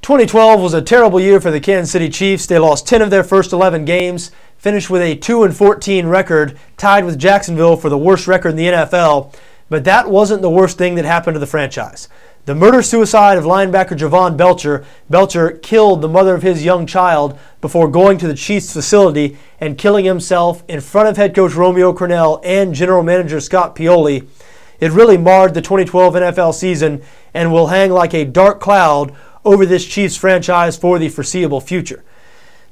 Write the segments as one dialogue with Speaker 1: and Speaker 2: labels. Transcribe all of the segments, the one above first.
Speaker 1: 2012 was a terrible year for the Kansas City Chiefs. They lost 10 of their first 11 games, finished with a 2-14 record, tied with Jacksonville for the worst record in the NFL. But that wasn't the worst thing that happened to the franchise. The murder-suicide of linebacker Javon Belcher. Belcher killed the mother of his young child before going to the Chiefs facility and killing himself in front of head coach Romeo Crennel and general manager Scott Pioli. It really marred the 2012 NFL season and will hang like a dark cloud over this Chiefs franchise for the foreseeable future.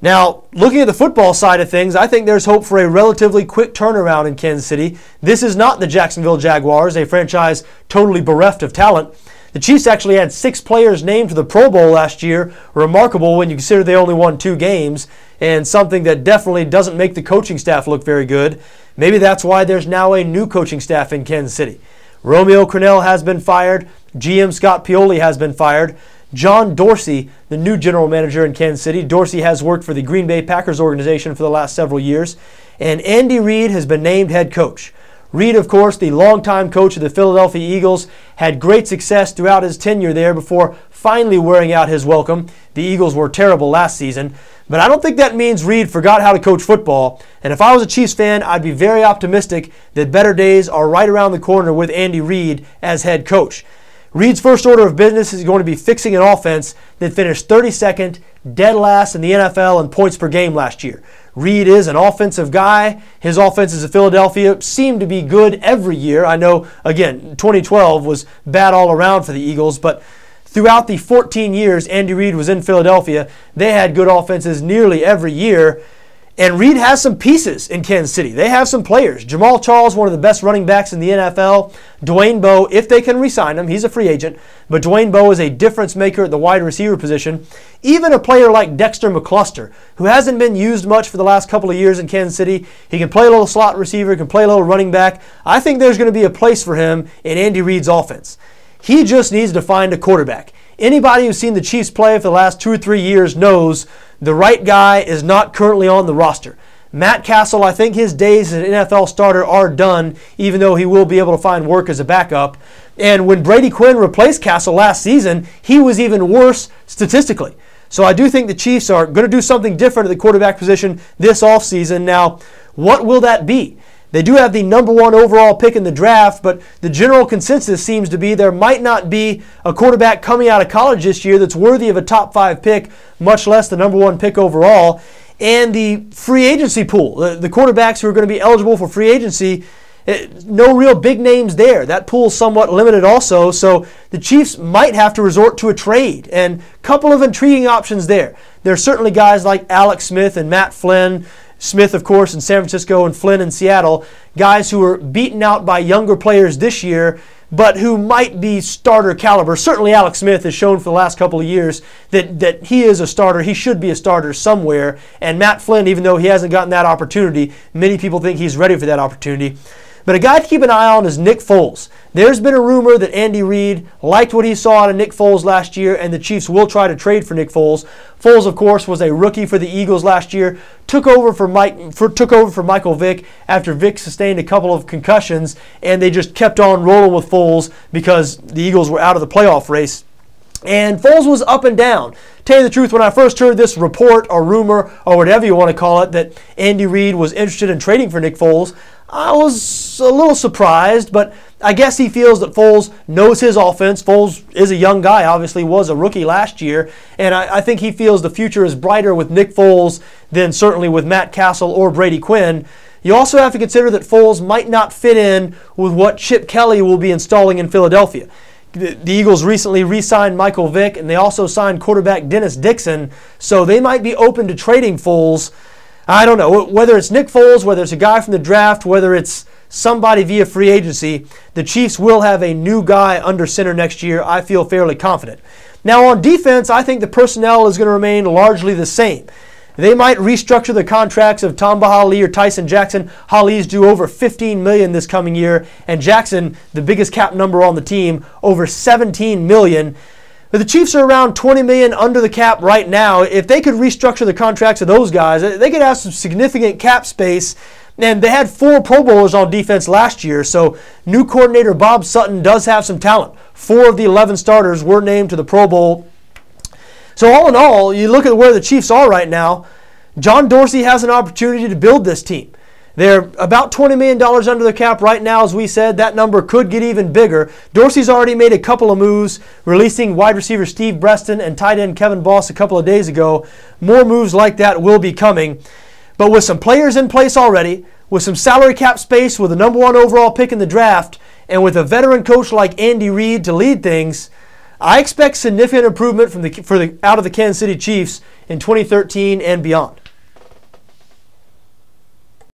Speaker 1: Now, looking at the football side of things, I think there's hope for a relatively quick turnaround in Kansas City. This is not the Jacksonville Jaguars, a franchise totally bereft of talent. The Chiefs actually had 6 players named to the Pro Bowl last year, remarkable when you consider they only won 2 games, and something that definitely doesn't make the coaching staff look very good. Maybe that's why there's now a new coaching staff in Kansas City. Romeo Crennel has been fired. GM Scott Pioli has been fired. John Dorsey, the new general manager in Kansas City. Dorsey has worked for the Green Bay Packers organization for the last several years. And Andy Reid has been named head coach. Reid, of course, the longtime coach of the Philadelphia Eagles, had great success throughout his tenure there before finally wearing out his welcome. The Eagles were terrible last season. But I don't think that means Reid forgot how to coach football. And if I was a Chiefs fan, I'd be very optimistic that better days are right around the corner with Andy Reid as head coach. Reid's first order of business is going to be fixing an offense that finished 32nd, dead last in the NFL in points per game last year. Reid is an offensive guy. His offenses in Philadelphia seem to be good every year. I know, again, 2012 was bad all around for the Eagles, but throughout the 14 years Andy Reid was in Philadelphia, they had good offenses nearly every year. And Reid has some pieces in Kansas City. They have some players. Jamal Charles, one of the best running backs in the NFL. Dwayne Bowe, if they can re-sign him, he's a free agent. But Dwayne Bowe is a difference maker at the wide receiver position. Even a player like Dexter McCluster, who hasn't been used much for the last couple of years in Kansas City. He can play a little slot receiver, can play a little running back. I think there's going to be a place for him in Andy Reid's offense. He just needs to find a quarterback. Anybody who's seen the Chiefs play for the last 2 or 3 years knows the right guy is not currently on the roster. Matt Castle, I think his days as an NFL starter are done, even though he will be able to find work as a backup. And when Brady Quinn replaced Castle last season, he was even worse statistically. So I do think the Chiefs are going to do something different at the quarterback position this offseason. Now, what will that be? They do have the #1 overall pick in the draft, but the general consensus seems to be there might not be a quarterback coming out of college this year that's worthy of a top 5 pick, much less the #1 pick overall. And the free agency pool, the quarterbacks who are going to be eligible for free agency, no real big names there. That pool's somewhat limited also, so the Chiefs might have to resort to a trade. And a couple of intriguing options there. There are certainly guys like Alex Smith and Matt Flynn. Smith, of course, in San Francisco, and Flynn in Seattle, guys who were beaten out by younger players this year, but who might be starter caliber. Certainly Alex Smith has shown for the last couple of years that he is a starter. He should be a starter somewhere. And Matt Flynn, even though he hasn't gotten that opportunity, many people think he's ready for that opportunity. But a guy to keep an eye on is Nick Foles. There's been a rumor that Andy Reid liked what he saw out of Nick Foles last year, and the Chiefs will try to trade for Nick Foles. Foles, of course, was a rookie for the Eagles last year, took over for Michael Vick after Vick sustained a couple of concussions, and they just kept on rolling with Foles because the Eagles were out of the playoff race. And Foles was up and down. Tell you the truth, when I first heard this report or rumor or whatever you want to call it that Andy Reid was interested in trading for Nick Foles, I was a little surprised, but I guess he feels that Foles knows his offense. Foles is a young guy, obviously was a rookie last year, and I think he feels the future is brighter with Nick Foles than certainly with Matt Castle or Brady Quinn. You also have to consider that Foles might not fit in with what Chip Kelly will be installing in Philadelphia. The Eagles recently re-signed Michael Vick, and they also signed quarterback Dennis Dixon, so they might be open to trading Foles. I don't know, whether it's Nick Foles, whether it's a guy from the draft, whether it's somebody via free agency, the Chiefs will have a new guy under center next year. I feel fairly confident. Now on defense, I think the personnel is going to remain largely the same. They might restructure the contracts of Tamba Hali or Tyson Jackson. Hali's due over $15 million this coming year, and Jackson, the biggest cap number on the team, over $17 million. But the Chiefs are around $20 million under the cap right now. If they could restructure the contracts of those guys, they could have some significant cap space. And they had 4 Pro Bowlers on defense last year, so new coordinator Bob Sutton does have some talent. 4 of the 11 starters were named to the Pro Bowl. So all in all, you look at where the Chiefs are right now, John Dorsey has an opportunity to build this team. They're about $20 million under the cap right now, as we said. That number could get even bigger. Dorsey's already made a couple of moves, releasing wide receiver Steve Breston and tight end Kevin Boss a couple of days ago. More moves like that will be coming. But with some players in place already, with some salary cap space, with the number 1 overall pick in the draft, and with a veteran coach like Andy Reid to lead things, I expect significant improvement out of the Kansas City Chiefs in 2013 and beyond.